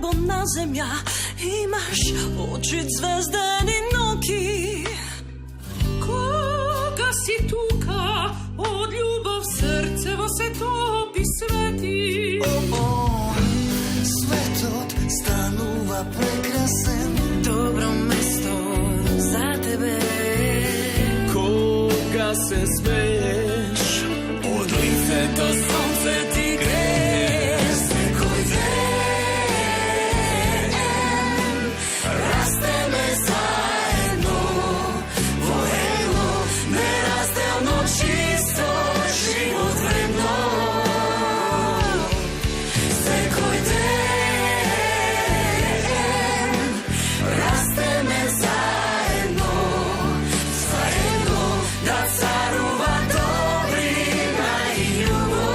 nebo na zemja, imaš oči zvezdeni noki. Koga si tuka, od ljubav srcevo se topi sveti. Светот станува прекрасен, Dobro mesto za tebe. кога се смееш, Od lice do sonce ti greje. Sekoj den, rasteme zajedno, vojeno, nerazdelno, čisto, život vredno. Sekoj den, rasteme zajedno, zajedno, da caruva dobrina i ljubav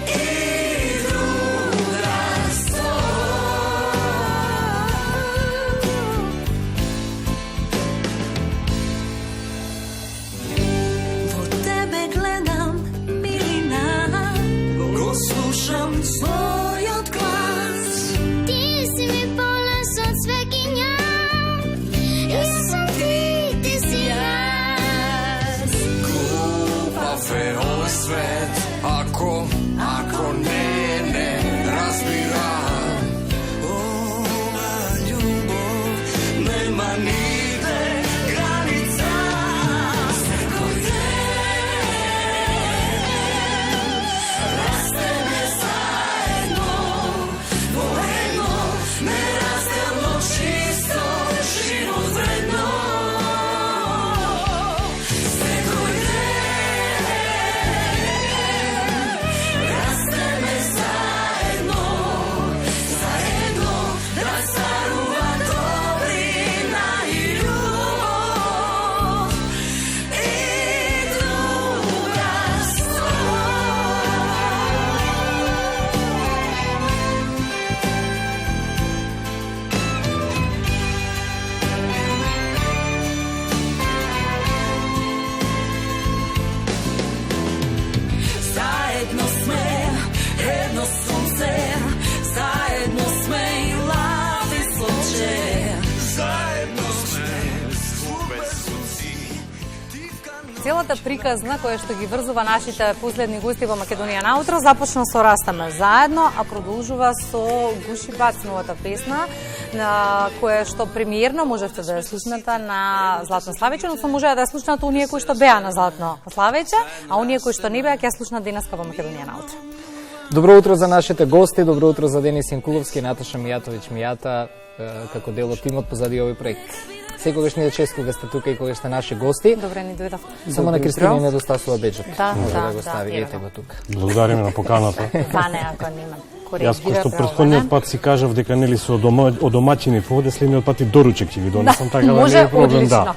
i drugarstvo. Vo tebe gledam, milina, го слушам svoјот глас. Ti si mi polas od svekinja, ja sam ti, ti si jas. Глупав е овој свет, ако не разбирам. Ова љубов нема нигде граница. Sekoj den, rasteme zajedno, vojeno, nerazdelno, čisto, život vredno. Sekoj den, rasteme zajedno, zajedno, da caruva dobrina i ljubav i drugarstvo. Zajedno sme, jedno sunce, zajedno sme i lavi sluče. Заедно сме, супер сунци. Целата приказна која што ги врзува нашите последни гости во Македонија наутро започна со Растаме заедно, а продолжува со Гуши Бац, новата песна, на која што премиерно можевте да ја слушнете на Златно Славиче, но може да ја слушнете оние кои што беа на Златно Славиче, а оние кои што не беа ќе ја слушнат денеска во Македонија наутро. Добро утро за нашите гости, добро утро за Денис Инкуловски, Наташа Мијатовиќ Мијата, како дел од тимот позади овој проект. Секогаш ние чест кога сте тука и кога сте наши гости. Добре ни дојдов. Само на Кристина недостасува беџот. Да, Може да, го стави, да, ете го тука. Благодариме на поканата. Па не, ако нема. Јас кој што претходниот пат си кажав дека нели со одомачени овде, следниот пат и доручек ќе ви донесам, така да не може е проблем, одлично.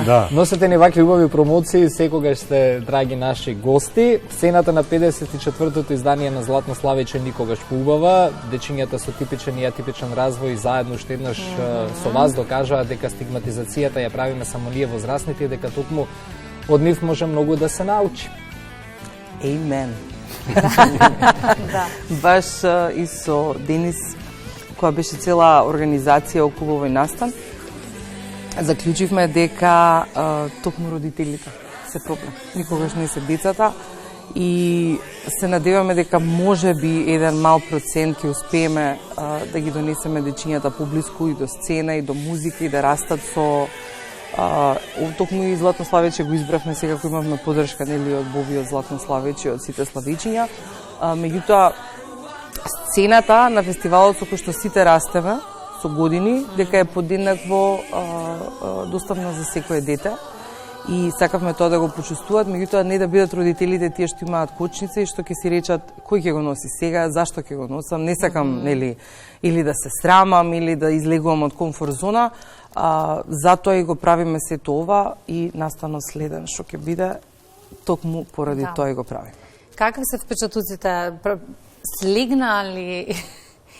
да. Носете ни вакви убави промоции, секогаш сте драги наши гости. Сцената на 54-тото издание на Златно Славиче никогаш поубава. Дечињата со типичен и атипичен развој заедно уште еднаш со вас докажаа дека стигматизацијата ја правиме само ние возрастните и дека токму од нив може многу да се научи. Амен. Да. Баш и со Денис, која беше цела организација околу овој настан, заклучивме дека токму родителите се проблем. Никогаш не се децата и се надеваме дека може би еден мал процент ќе успееме да ги донесеме дечињата поблиску и до сцена и до музика и да растат со токму и Златно Славиче го избравме сега кој имавме поддршка нели од Боби, од Златно Славиче, од сите славичиња. Меѓутоа сцената на фестивалот со кој што сите растеме со години, дека е подеднакво достапна за секое дете. И сакавме тоа да го почувствуваат, меѓутоа не да бидат родителите тие што имаат кочница и што ќе си речат кој ќе го носи сега, зашто ќе го носам, не сакам нели или да се срамам или да излегувам од комфорт зона. Затоа и го правиме сето ова и настанот следен што ќе биде токму поради тоа и го правиме. Какви се впечатоците? Слегна ли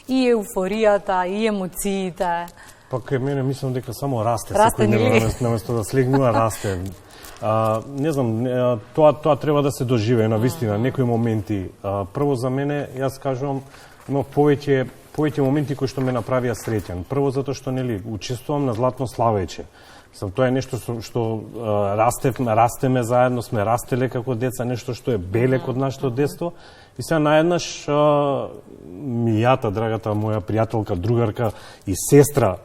и еуфоријата, и емоциите? Па кај мене мислам дека само расте, Расте, секој нели? наместо да слегнува расте. Не знам, тоа треба да се доживее на вистина, некои моменти. Прво за мене, јас кажувам, имав повеќе моменти кои што ме направија среќен. Прво затоа што нели учествувам на Златно славење. Тоа е нешто што растеме заедно, сме растеле како деца, нешто што е белек од нашето детство. И сега наеднаш Мијата, драгата моја пријателка, другарка и сестра,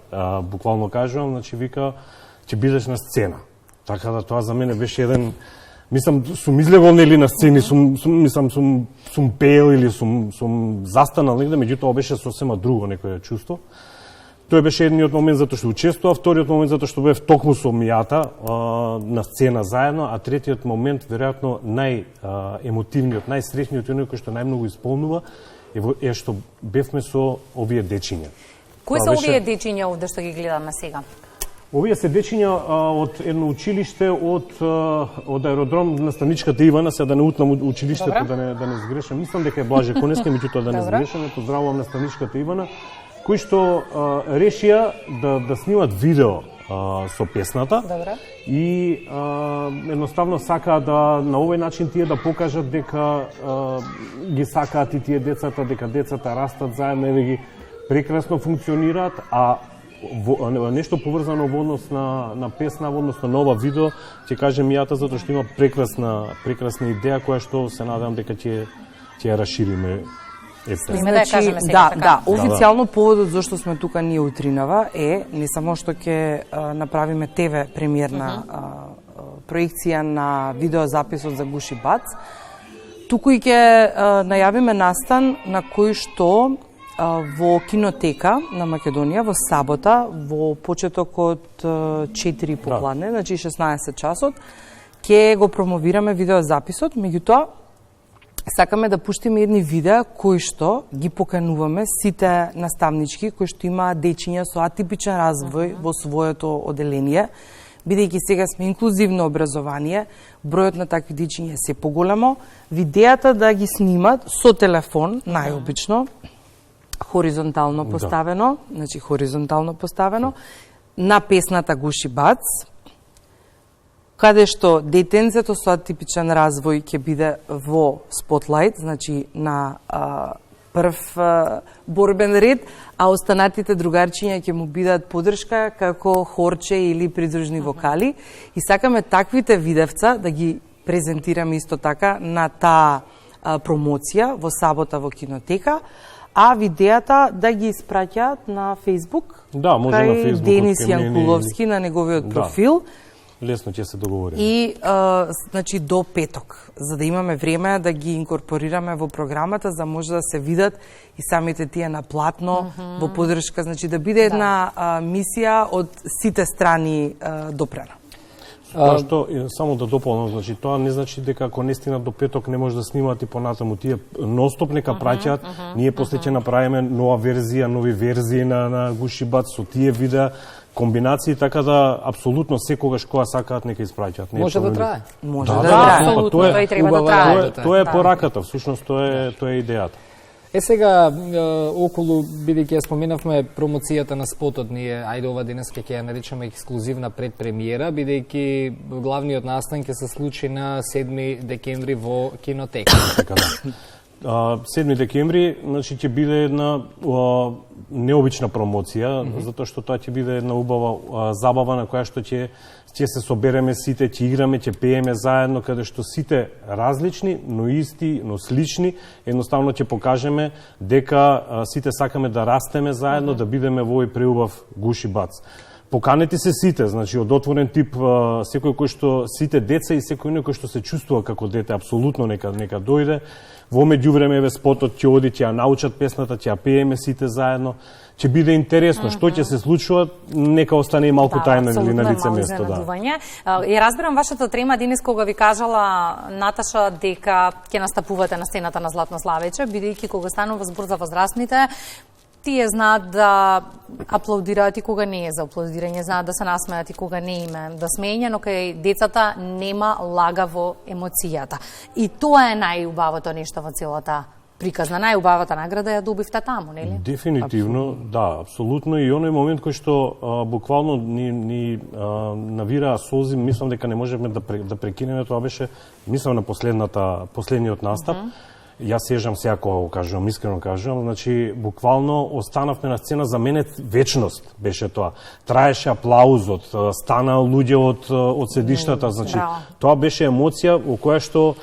буквално кажувам, значи вика, ќе бидеш на сцена. Така да тоа за мене беше еден, мислам, сум излегол нели на сцени, сум пеел или сум застанал негде, меѓутоа беше сосема друго некое чувство. Тој беше едниот момент затоа што учествував, вториот момент затоа што бев токму со Мијата на сцена заедно, а третиот момент веројатно најемотивниот, најсреќниот, оној кој што најмногу исполнува е што бевме со овие дечиња. Кои се овие дечиња овде што ги гледаме сега? Овие се дечиња од едно училиште од аеродром на Станичката Ивана, сега да не утнам училиштето, да не сгрешам. Мислам дека е Блаже Конески, меѓутоа да не сгрешам, поздравувам на Станичката Ивана, кои што решија да снимат видео со песната. Добре. И едноставно сакаат да на овој начин тие да покажат дека ги сакаат и тие децата, дека децата растат заедно и ги прекрасно функционираат, а нешто поврзано во однос на песна, во однос на ова видео, ќе кажем Мијата затоа што има прекрасна идеја која што се надевам дека ќе ја расшириме. Да, официјално поводот зашто сме тука ние утринава е не само што ќе направиме ТВ премиерна проекција на видеозаписот за Гуши Бац, туку и ќе најавиме настан на кој што во кинотека на Македонија во сабота, во почетокот 4 попладне, значи 16 часот, ќе го промовираме видеозаписот, меѓутоа сакаме да пуштиме едни видеа кои што ги покануваме сите наставнички кои што имаат дечиња со атипичен развој во своето оделение, бидејќи сега сме инклузивно образование, бројот на такви дечиња се поголемо, видеата да ги снимат со телефон, најобично, хоризонтално поставено, значи хоризонтално поставено, на песната Гуши Бац, каде што детенцето со атипичен развој ќе биде во спотлајт, значи на прв борбен ред, а останатите другарчиња ќе му бидат поддршка како хорче или придружни вокали. И сакаме таквите видевца да ги презентираме исто така на таа промоција во сабота во кинотека, а видеата да ги испраќаат на Facebook, да, може на Facebook, Денис Јанкуловски на неговиот профил. Лесно ќе се договориме. И значи до петок, за да имаме време да ги инкорпорираме во програмата, за може да се видат и самите тие на платно во поддршка, значи да биде една мисија од сите страни допрена. Тоа што само да дополнам, значи тоа не значи дека ако не стигнат до петок не може да снимаат и понатаму, тие ностоп нека праќаат, ние после ќе направиме нова верзија, нови верзии на Гуши Бац со тие видеа, комбинации, така да апсолутно секогаш кога сакаат нека испраќаат. Може да трае. Може да трае. Апсолутно, тој треба да трае. Тоа е пораката, всушност тоа е идејата. Сега, околу, бидејќи ја споменавме промоцијата на спотот, ние, ајде ова денеска ќе ја наречеме ексклузивна предпремиера, бидејќи главниот настан ќе се случи на 7 декември во кинотека. Така да. 7 декември, значи ќе биде една необична промоција, затоа што тоа ќе биде една убава забава на која што ќе се собереме сите, ќе играме, ќе пееме заедно, каде што сите различни, но исти, но слични, едноставно ќе покажеме дека сите сакаме да растеме заедно, да бидеме во овој преубав Гуши Бац. Поканете се сите, значи од отворен тип, секој кој што сите деца и секој кој што се чувствува како дете, апсолутно нека дојде. Во меѓувреме спотот ќе оди, ќе ја научат песната, ќе ја пееме сите заедно. Ќе биде интересно, што ќе се случува, нека остане и малку тајна на лице место. Ја разбирам вашата трема денес кога ви кажала Наташа дека ќе настапувате на сцената на Златно славење, бидејќи кога станува збор за возрастните, тие знаат да аплаудираат и кога не е за аплаудирање, знаат да се насмеат и кога не име да смење, но кај децата нема лага во емоцијата. И тоа е најубавото нешто во целата приказна. Најубавата награда ја добивте таму, нели? Дефинитивно, да, апсолутно. И оној момент кој што буквално ни навираа солзи, мислам дека не можеме да прекинеме, тоа беше, мислам на последниот настап. Јас сежам сега кога го кажувам, искрено кажувам, значи буквално останавме на сцена, за мене вечност беше тоа. Траеше аплаузот, стана луѓе од седиштата, значи тоа беше емоција во која што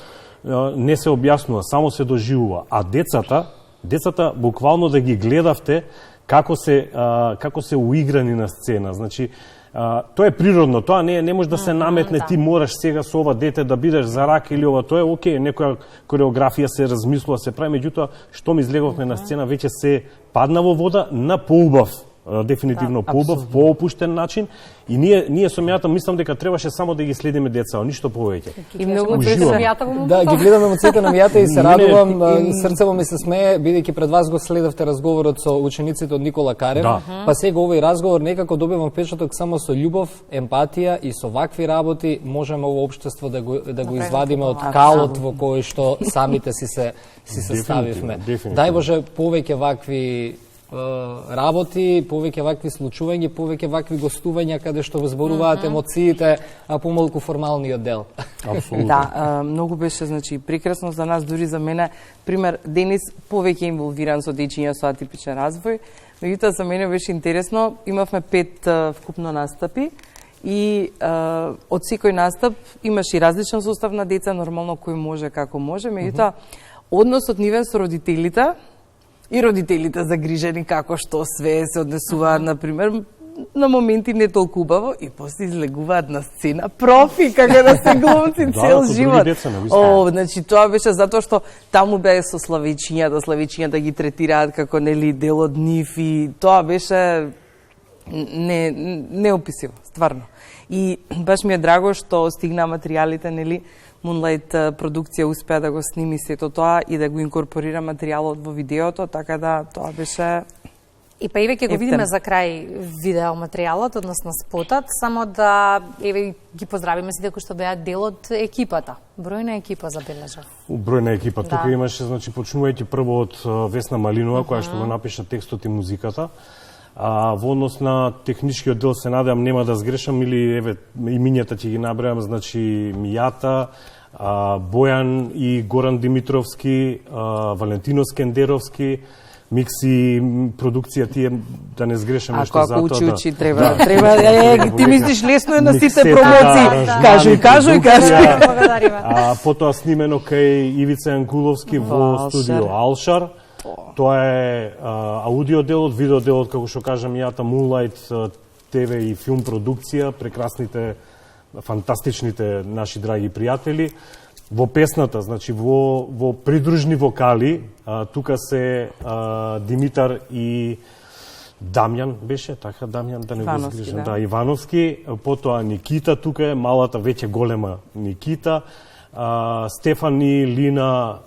не се објаснува, само се доживува. А децата буквално да ги гледавте како се уиграни на сцена. Значи тоа е природно, тоа не може да се наметне, ти мораш сега со ова дете да бидеш за рака или ова, тоа е окей, некоја кореографија се размислува, се прави, меѓутоа што ми излеговме на сцена веќе се падна во вода на поубав, дефинитивно поубав, поопуштен начин, и ние со мејата мислам дека требаше само да ги следиме деца, ништо повеќе. И многу Да, ги гледам емоциите на мејата и се радувам, срцево ми се смее, бидејќи пред вас го следавте разговорот со учениците од Никола Карев, па сега овој разговор некако добивам впечаток само со љубов, емпатија и со вакви работи можеме ово општество да го извадиме од калот во кој што самите си се ставивме. Дај Боже повеќе вакви работи, повеќе вакви случувања, повеќе вакви гостувања каде што возборуваат емоциите, а помалку формалниот дел. Апсолутно. Да, многу беше, значи, прекрасно за нас, дури за мене. Пример, Денис повеќе инволвиран со дечиња со атипичен развој, меѓутоа за мене беше интересно, имавме 5 вкупно настапи и од секој настап имаш и различен состав на деца, нормално кој може како може, меѓутоа односот нивен со родителите и родителите загрижени како што све се однесуваат, например, на моменти не толку убаво и после излегуваат на сцена профи, како да се глумци цел живот. Значи тоа беше затоа што таму беа со славичињата ги третираат како нели дел од нив и тоа беше неописиво, стварно. И баш ми е драго што стигна материјалите, нели, Moonlight продукција успеа да го сними сето тоа и да го инкорпорира материјалот во видеото, така да тоа беше... И па еве ќе го видиме за крај видео материјалот, односно спотот, само да еве ги поздравиме сите кои што беа дел од екипата. Бројна екипа забележав. Бројна екипа, тука имаше, значи, почнувајќи прво од Весна Малинова, која што го напиша текстот и музиката. Во однос на техничкиот дел се надевам нема да сгрешам или еве имињата ќе ги набројам, значи Мијата, Бојан и Горан Димитровски, Валентино Скендеровски, микси, продукција тие, да не сгрешам нешто затоа. Ако учи, треба, ти мислиш лесно е на сите промоции. Кажуј. Потоа снимено кај Ивица Јанкуловски во студио Алшар. Тоа е аудиоделот, видеоделот, како што кажам јата, Moonlight ТВ и филм продукција, прекрасните, фантастичните наши драги пријатели. Во песната, значи во придружни вокали, тука се Димитар и Дамјан беше, така Дамјан, да не го згрижам, да, Ивановски, потоа Никита тука е, малата веќе голема Никита, Стефани, Лина,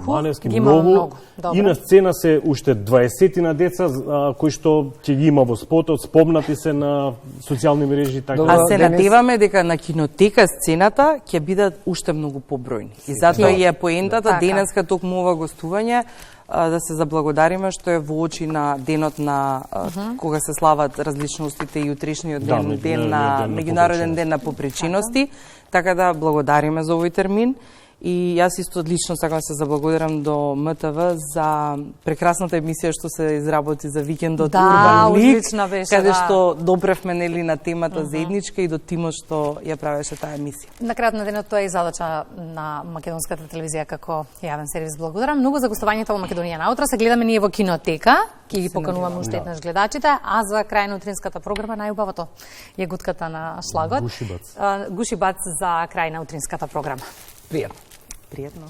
Маневски, многу. И на сцена се уште 20 на деца кои што ќе ги има во спотот, спомнати се на социјални мрежи. Така. А се надеваме дека на кинотека сцената ќе бидат уште многу побројни. И затоа и е поентата денеска токму ова гостување да се заблагодариме што е во очи на денот на кога се слават различностите и утрешниот ден на меѓународен ден на попречености. Така да благодариме за овој термин и јас исто лично сакам да се заблагодарам до МТВ за прекрасната емисија што се изработи за викендот Урбан Лик, каде што допревме нели на темата заедничка и до тимот што ја правеше таа емисија. На крајот на денот тоа е и задача на македонската телевизија како јавен сервис. Благодарам многу за гостувањето во Македонија наутро. Се гледаме ние во кинотека, ќе ги покануваме уште еднаш гледачите, а за крај на утринската програма најубавото е гутката на шлагот. Гушибац за крај на утринската програма. Пријатно.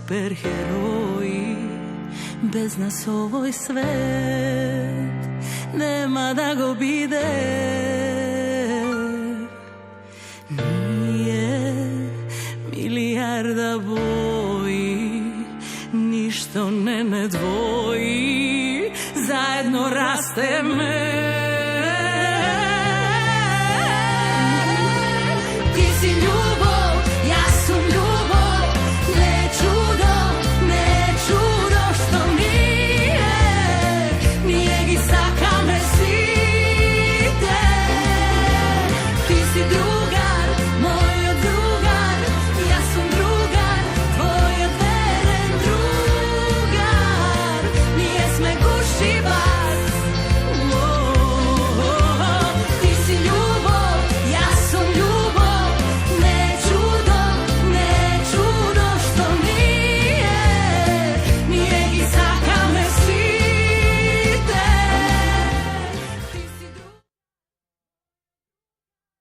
superheroji. Bez nas ovoj svet nema da go bide. Nije milijarda boji, ništo ne dvoji, zajedno rasteme. Ti si